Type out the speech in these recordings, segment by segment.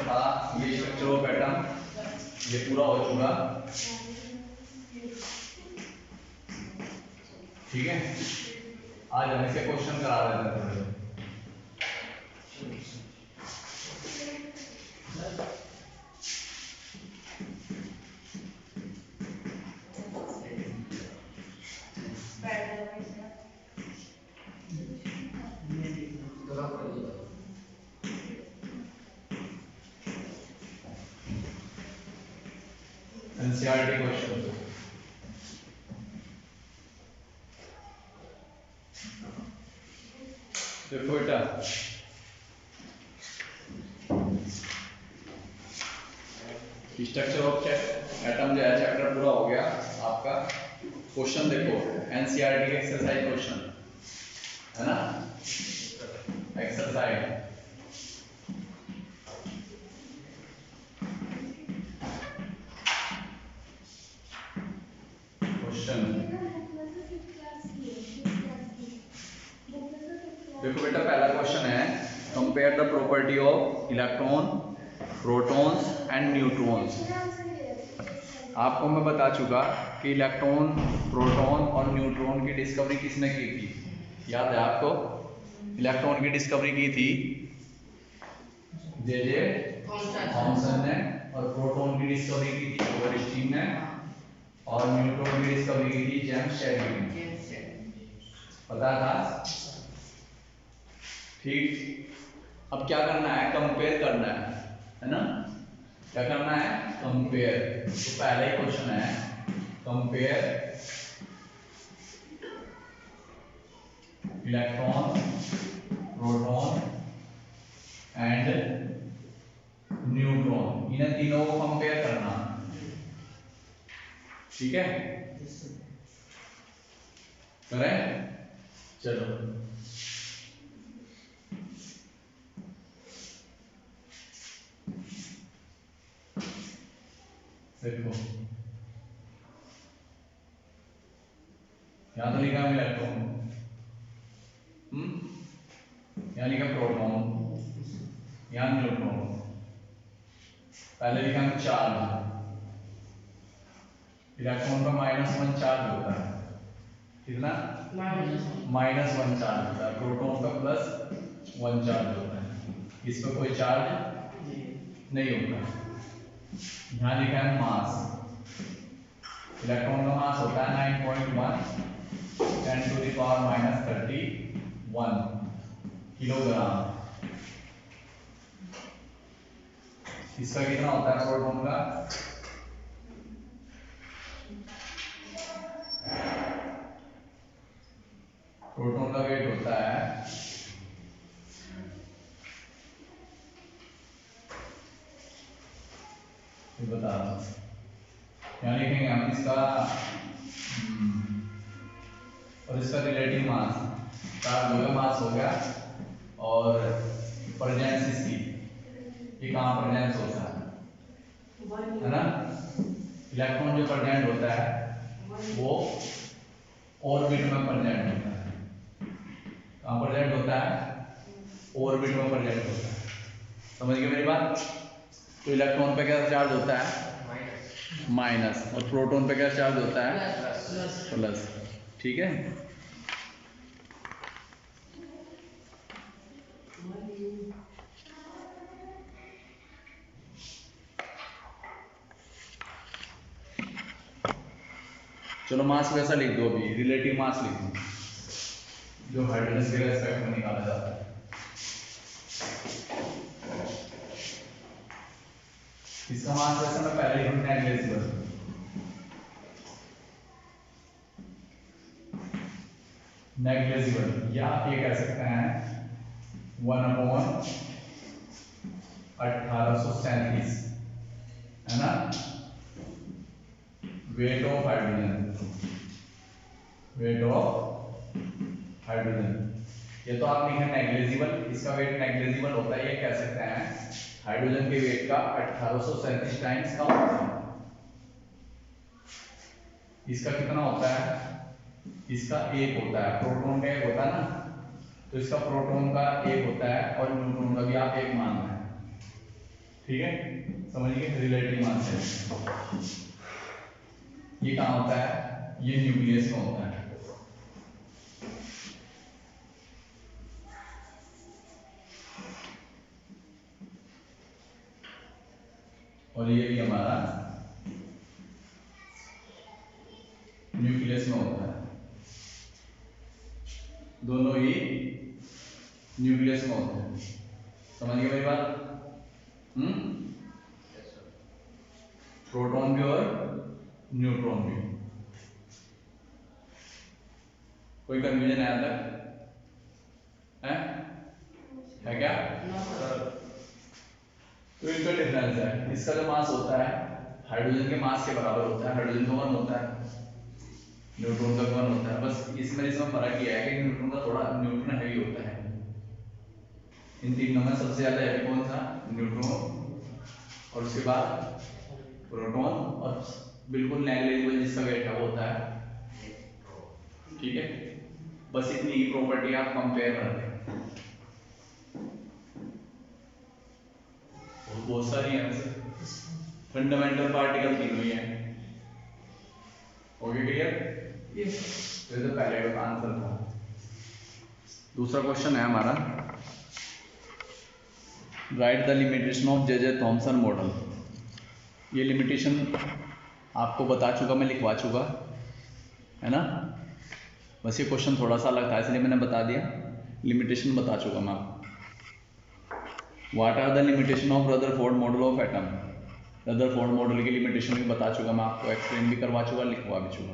Question था, ये structure of atom ये पूरा हो चुका। ठीक है, आज हम इसके क्वेश्चन करा देते हैं थोड़े। एनसीईआरटी क्वेश्चन देखो बेटा, स्ट्रक्चर ऑफ एटम जो है चैप्टर पूरा हो गया आपका। क्वेश्चन देखो, एनसीईआरटी के एक्सरसाइज क्वेश्चन है ना, एक्सरसाइज देखो बेटा, पहला क्वेश्चन है compare the property of electron, protons and neutrons. आपको मैं बता चुका कि इलेक्ट्रॉन, प्रोटॉन और न्यूट्रॉन की डिस्कवरी किसने की थी, याद है आपको? इलेक्ट्रॉन की डिस्कवरी की थी जे थॉमसन ने, और प्रोटॉन की डिस्कवरी की थी ओवरस्टीन ने, और न्यूट्रॉन की डिस्कवरी की थी जेम्स चैडविक ने। पता था? ठीक, अब क्या करना है, कंपेयर करना है ना? क्या करना है, कंपेयर। तो पहला ही क्वेश्चन है compare electron, proton and neutron, इन्हें तीनों को कंपेयर करना। ठीक है, करें? चलो देखो, यहां तो लिखा है इलेक्ट्रॉन, यहां लिखा प्रोटॉन, यहां न्यूट्रॉन। पहले लिखा है चार्ज, इलेक्ट्रॉन का -1 चार्ज होता है, कितना? -1 चार्ज होता है। प्रोटॉन का +1 चार्ज होता है, इस पर कोई चार्ज नहीं होता। यहाँ लिखा है मास, इलेक्ट्रॉन का मास होता है 9.1 10⁻31 किलोग्राम। इसका कितना होता है प्रोटॉन का? प्रोटॉन का वेट होता है बता रहा हूं, यहाँ लिखेंगे हम इसका और इसका रिलेटिव मास, चार्ज हो गया, मास हो गया, और प्रेजेंस इसकी, ये कहाँ प्रेजेंस होता है ना? इलेक्ट्रॉन जो प्रेजेंट होता है वो ऑर्बिट में प्रेजेंट होता है। कहाँ प्रेजेंट होता है? ऑर्बिट में प्रेजेंट होता है। समझ गए मेरी बात? तो इलेक्ट्रॉन पे क्या चार्ज होता है? माइनस, और प्रोटॉन पे क्या चार्ज होता है? प्लस। ठीक है, चलो मास वैसा लिख दो, अभी रिलेटिव मास लिख दो जो हाइड्रोजन के रेस्पेक्ट में निकाला जाता है। इसका मास वैसे मैं पहले ही नेग्लिजिबल, नेग्लिजिबल, या आप ये कह सकते हैं 1/1837 है ना, weight of hydrogen, weight of hydrogen. ये तो आप लिखे नेग्लिजिबल, इसका वेट नेग्लिजिबल होता है, ये कह सकते हैं हाइड्रोजन के वेट का 1837 टाइम्स कम होता है। इसका कितना होता है? इसका 1 होता है, प्रोटॉन का 1 होता है ना, तो इसका प्रोटॉन का 1 होता है, और न्यूट्रॉन का भी आप 1 मान रहे हैं। ठीक है, समझिए रिलेटिव मास है। ये कहाँ होता है? ये न्यूक्लियस में होता है। और ये भी हमारा न्यूक्लियस में होता है। दोनों ही न्यूक्लियस में होते हैं। समझ गए मेरी बात? प्रोटॉन भी और न्यूट्रॉन भी। कोई कंफ्यूजन है यहाँ तक? है क्या? तो इनका डिफरेंस है। इसका जो मास होता है हाइड्रोजन के मास के बराबर होता है। हाइड्रोजन का 1 होता है, न्यूट्रॉन का 1 होता है। बस इसमें फर्क ये है कि न्यूट्रॉन का थोड़ा न्यूट्रॉन हैवी होता है। इन तीनों में सबसे ज्यादा हैवी कौन था? न्यूट्रॉन, और उसके बाद प्रोटॉन, और बिल्कुल नेग्लिजिबल जिसका वेट है वो होता है। ठीक है, बस इतनी ही प्रॉपर्टी आप कंपेयर करते हैं। बहुत सारी है वैसे, फंडामेंटल पार्टिकल तीनों ही है। Okay clear? तो ये तो पहले का आंसर था। दूसरा क्वेश्चन है हमारा, right the limitation of J Thomson model. ये लिमिटेशन आपको बता चुका, मैं लिखवा चुका है ना। बस ये क्वेश्चन थोड़ा सा अलग था इसलिए मैंने बता दिया। लिमिटेशन बता चुका मैं आपको। What are the limitation of Rutherford model of atom. Rutherford model की लिमिटेशन भी बता चुका मैं आपको, एक्सप्लेन भी करवा चुका, लिखवा भी चुका।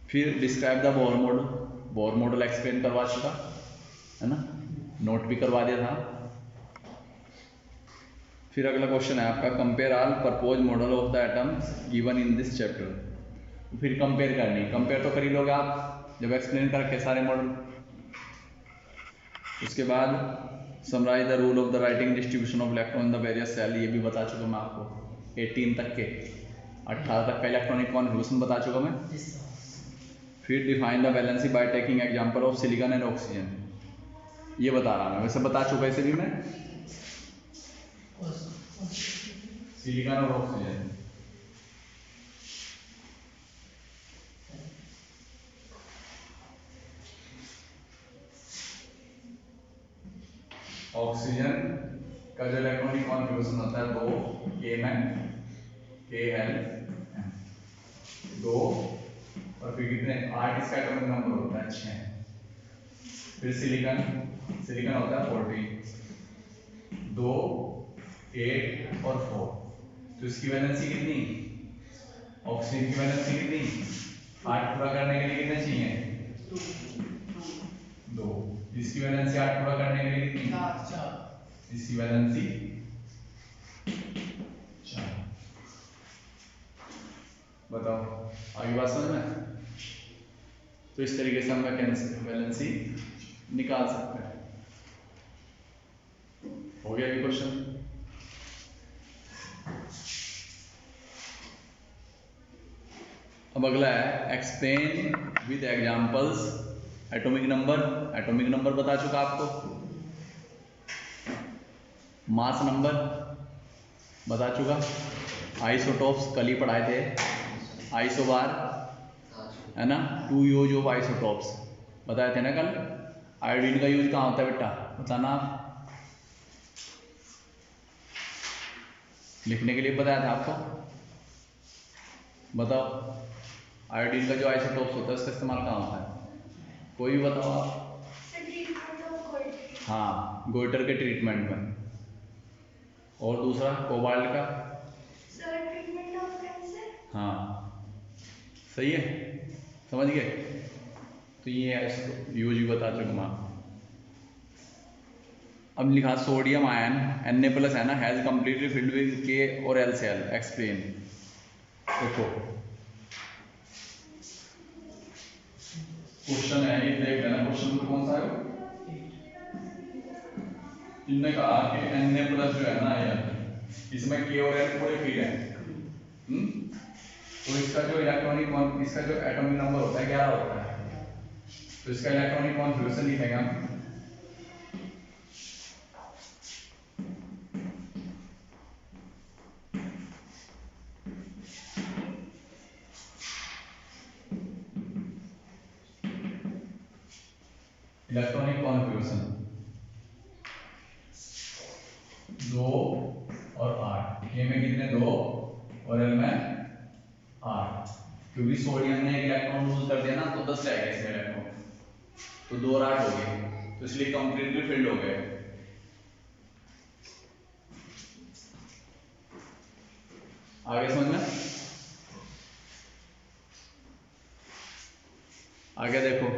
फिर describe the Bohr model. Bohr model explain करवा चुका है ना, नोट भी करवा दिया था। फिर अगला क्वेश्चन है आपका, compare all propose model of the atom given in this chapter. फिर कंपेयर करनी, कंपेयर तो कर ही लोगे आप जब एक्सप्लेन कर रखे सारे मॉडल। उसके बाद summarise the rule of the writing distribution of electron in the various cell. ये भी बता चुका मैं आपको, 18 तक के 18 तक का इलेक्ट्रॉनिक कॉन्फ़िगरेशन बता चुका मैं। फिर define the valency by taking example of silicon and oxygen. ये बता रहा मैं, वैसे बता चुका इसे भी मैं, सिलिकॉन और ऑक्सीजन। ऑक्सीजन का जो इलेक्ट्रॉनिक कॉन्फ़िगरेशन होता है 2 Kn Kl 2, और फिर कितने 8 इसका एटॉमिक नंबर होता है 6। फिर सिलिकॉन होता है 40, 2 8 और 4। तो इसकी वैलेंसी कितनी, ऑक्सीजन की वैलेंसी कितनी, 8 पूरा करने के लिए कितने चाहिए 2। इसकी वैलेंसी 8 पूरा करने के लिए कितनी 4। इसकी वैलेंसी 4। बताओ आगे बात समझ में? तो इस तरीके से हम वैलेंसी निकाल सकते हैं। हो गया ये क्वेश्चन। अब अगला है explain with examples atomic number. Atomic number बता चुका आपको, मास नंबर बता चुका, आइसोटॉप्स कल ही पढ़ाए थे, आइसोबार है ना, 2 यूज ऑफ आइसोटॉप्स बताए थे ना कल। आयोडीन का यूज कहाँ होता है बेटा, बताना आप, लिखने के लिए बताया था आपको। बताओ आयोडीन का जो आइसोटॉप्स होता है उसका इस्तेमाल कहाँ होता है, कोई भी बताओ आप। हाँ, गोइटर के ट्रीटमेंट में। और दूसरा कोबाल्ट का, हाँ सही है, समझ गए। तो ये यूज भी बता चुका मैं। अब लिखा सोडियम आयन Na+ है ना, has completely filled with K और L सेल। एक्सप्लेन। देखो क्वेश्चन है ये, देख लेना क्वेश्चन तो कौन सा है। इनने कहा कि Na+ जो है ना आयन, इसमें K और L पूरे फिल है। तो इसका जो इलेक्ट्रॉनिक, इसका जो एटॉमिक नंबर होता है 11 होता है। तो इसका इलेक्ट्रॉनिक कॉन्फ़िगरेशन लिखेंगे हम इलेक्ट्रॉनिक कॉन्फ़िगरेशन 2 और 8, के में कितने 2 और एल में 8, क्योंकि सोडियम ने एक इलेक्ट्रॉन लूज कर दिया ना तो 10 रह गए इसमें इलेक्ट्रॉन, तो 2 और 8 हो गए, तो इसलिए कंप्लीटली फिल्ड हो गए। आगे समझ में? आगे देखो,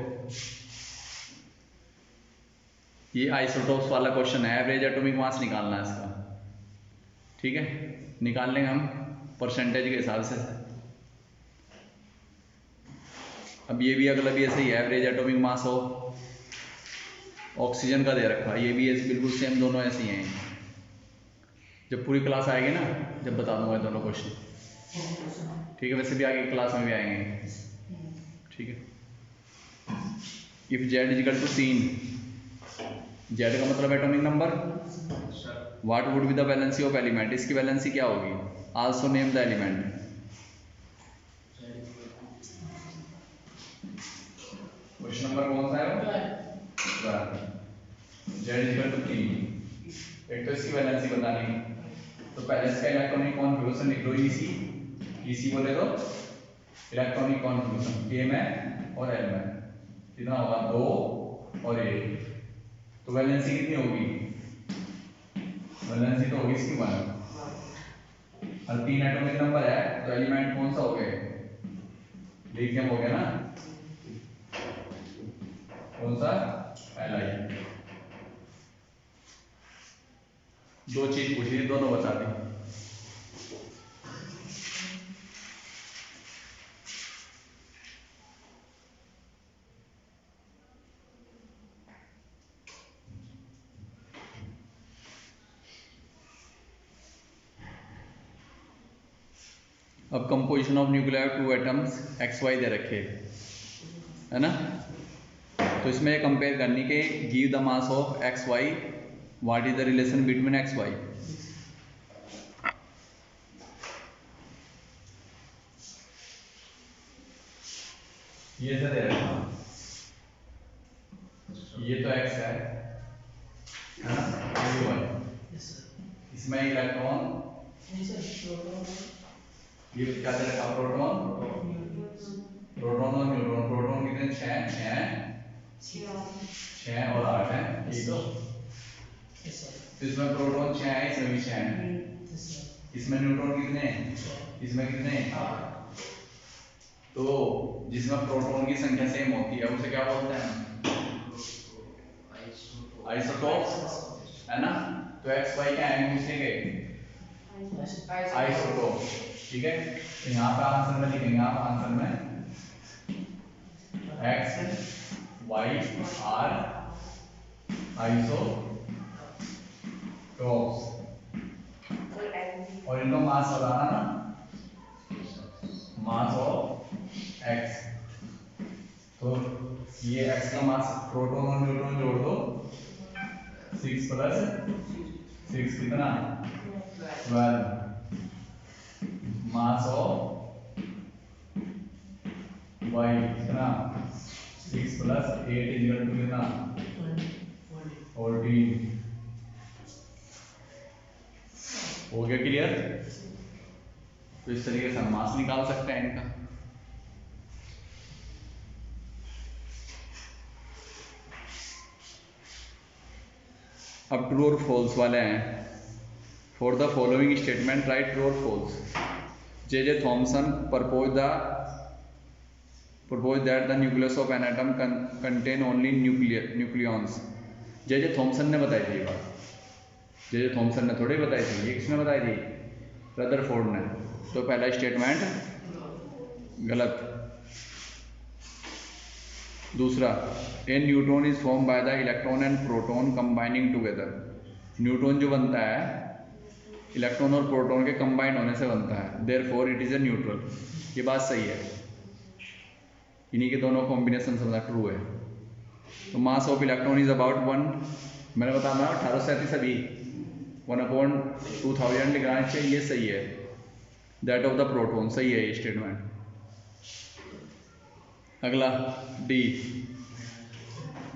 ये आइसोटोप्स वाला क्वेश्चन है, एवरेज एटॉमिक मास निकालना है इसका, ठीक है, निकाल लेंगे हम परसेंटेज के हिसाब से। अब ये भी अगला भी ऐसे ही है, एवरेज एटॉमिक मास हो, ऑक्सीजन का दे रखा है, ये भी ऐसे बिल्कुल सेम, दोनों ऐसे ही हैं। जब पूरी क्लास आएगी ना, जब बता दूंगा दोनों क्वेश्चन, ठीक है, वैसे भी आगे क्लास में भी आएंगे, ठीक है। If Z is equal to seen, Z का मतलब atomic number, what would be the valency of element, इसकी वैलेंसी क्या होगी, also name the element. Question number कौन सा है? जेड इजिकल टू 3, एक तो इसकी वैलेंसी बतानी है, तो पहले इसका इलेक्ट्रॉनिक कॉन्फ़िगरेशन लिख लो, ईसी बोले तो इलेक्ट्रॉनिक कॉन्फ़िगरेशन के में और एल में कितना होगा 2 और 1, तो वैलेंसी कितनी होगी, वैलेंसी तो होगी इसकी 1, और 3 एटॉमिक नंबर है तो एलिमेंट कौन सा हो गए, लिथियम हो गया ना, कौन सा, Li। दो चीज पूछी थी, दोनों बता दी। अब composition of nuclear 2 atoms XY दे रखे है ना, तो इसमें कंपेयर करनी के give the mass of XY, what is the relation between XY। ये तो दे रखा, ये तो X है ना, ये Y, इसमें इलेक्ट्रॉन, ये क्या दे रखा, प्रोटॉन, प्रोटॉन और न्यूट्रॉन, प्रोटॉन कितने 6 और 8 है, ये तो इसमें प्रोटॉन 6 है, इसमें भी 6 है, इसमें न्यूट्रॉन कितने हैं, इसमें कितने हैं, 8, तो जिसमें प्रोटॉन की संख्या सेम होती है उसे क्या बोलते हैं, आइसोटोप्स, है ना, तो XY क्या है, पूछेंगे आइसोटोप, ठीक है, तो यहाँ पे आंसर में लिखेंगे आप, आंसर में X Y R आइसोटोप्स, और इनका मास बताना ना, मास ऑफ X, तो ये X का मास, प्रोटॉन और न्यूट्रॉन जोड़ दो, 6 + 6 कितना 12, मास ऑफ Y कितना 6 + 8 इक्वल टू कितना 14, हो गया क्लियर। तो इस तरीके से हम मास निकाल सकते हैं इनका। अब ट्रू और फॉल्स वाले हैं। For the following statement right true और false. J.J. Thomson proposed that the nucleus of an atom contain only nucleons। J.J. Thomson ने बताई थी ये बात, J.J. Thomson ने थोड़ी बताई थी, ये किसने बताई थी, रदरफोर्ड ने। तो पहला स्टेटमेंट गलत। दूसरा, a neutron is form by the electron and proton combining together. Neutron जो बनता है इलेक्ट्रॉन और प्रोटॉन के कंबाइन होने से बनता है, therefore it is a neutral. ये बात सही है, इन्हीं के दोनों कॉम्बिनेशन से ट्रू है। तो mass of electron is about 1, मैंने बताया 1837 अभी 1/2000 लिखना चाहिए, ये सही है। दैट ऑफ द प्रोटॉन, सही है ये स्टेटमेंट। अगला D,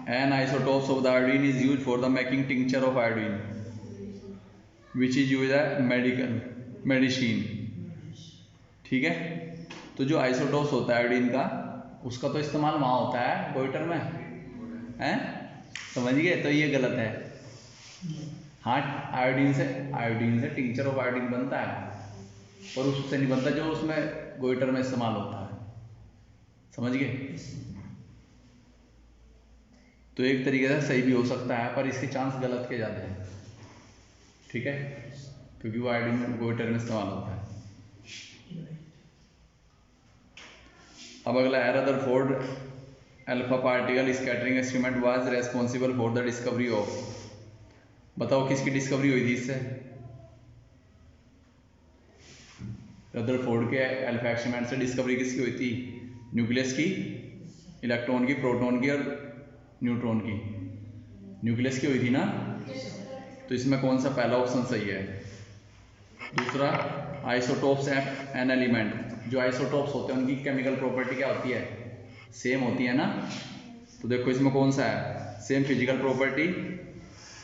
An isotopes of the iodine is used for the making tincture of iodine, which is used as medicine. ठीक है, तो जो आइसोटोप्स होता है आयोडीन का, उसका तो इस्तेमाल वहाँ होता है गोइटर में, हैं? समझ गए? तो ये गलत है। हाँ, आयोडीन से टिंचर ऑफ आयोडीन बनता है, पर उससे नहीं बनता जो उसमें गोइटर में इस्तेमाल होता है। समझ गए? तो एक तरीके से सही भी हो सकता है, पर इसके चांस गलत के ज़्यादा हैं। ठीक है, क्योंकि वो आयोडीन गोइटर में इस्तेमाल होता है। अब अगला है Rutherford alpha particle scattering experiment was responsible for the discovery of. बताओ किसकी डिस्कवरी हुई थी इससे? रदरफोर्ड के अल्फा एक्सपेरिमेंट से डिस्कवरी किसकी हुई थी? न्यूक्लियस की, इलेक्ट्रॉन की, प्रोटॉन की और न्यूट्रॉन की। न्यूक्लियस की हुई थी ना? तो इसमें कौन सा पहला ऑप्शन सही है? दूसरा, आइसोटोप्स एन एलिमेंट, जो आइसोटोप्स होते हैं उनकी केमिकल प्रॉपर्टी क्या होती है? सेम होती है ना? तो देखो इसमें कौन सा है? सेम फिजिकल प्रॉपर्टी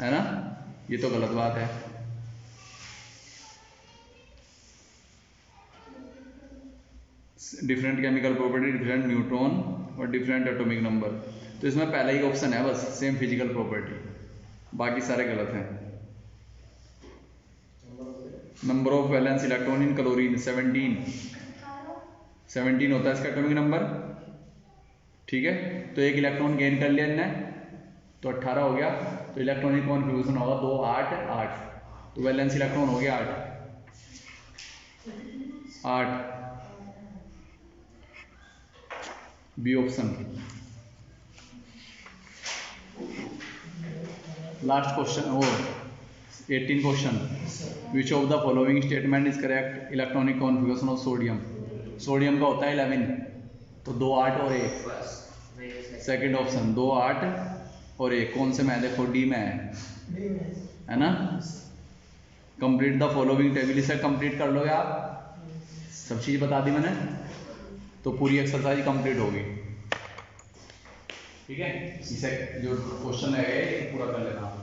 है ना? ये तो गलत बात है। Different chemical property, different neutron और डिफरेंट एटॉमिक नंबर। तो इसमें पहला ही ऑप्शन है बस, सेम फिजिकल प्रॉपर्टी, बाकी सारे गलत हैं। Number of valence electron in chlorine 17 होता है इसका एटॉमिक नंबर। ठीक है, तो एक इलेक्ट्रॉन गेन कर लिया इनने, तो 18 हो गया। तो इलेक्ट्रॉनिक कॉन्फ़िगरेशन होगा 2 8 8, तो वैलेंस इलेक्ट्रॉन हो गया 8 बी ऑप्शन। लास्ट क्वेश्चन, वो 18 question, which of the following statement is correct? Electronic configuration of sodium, sodium का होता है 11, तो 2 8 और 1। सेकंड ऑप्शन 2 8 और 1, कौन से में है? देखो डी में है ना? कंप्लीट द फॉलोइंग टेबल, इसे कंप्लीट कर लोगे आप, सब चीज़ बता दी मैंने, तो पूरी एक्सरसाइज कंप्लीट होगी। ठीक है, इसे जो क्वेश्चन है पूरा कर लेना।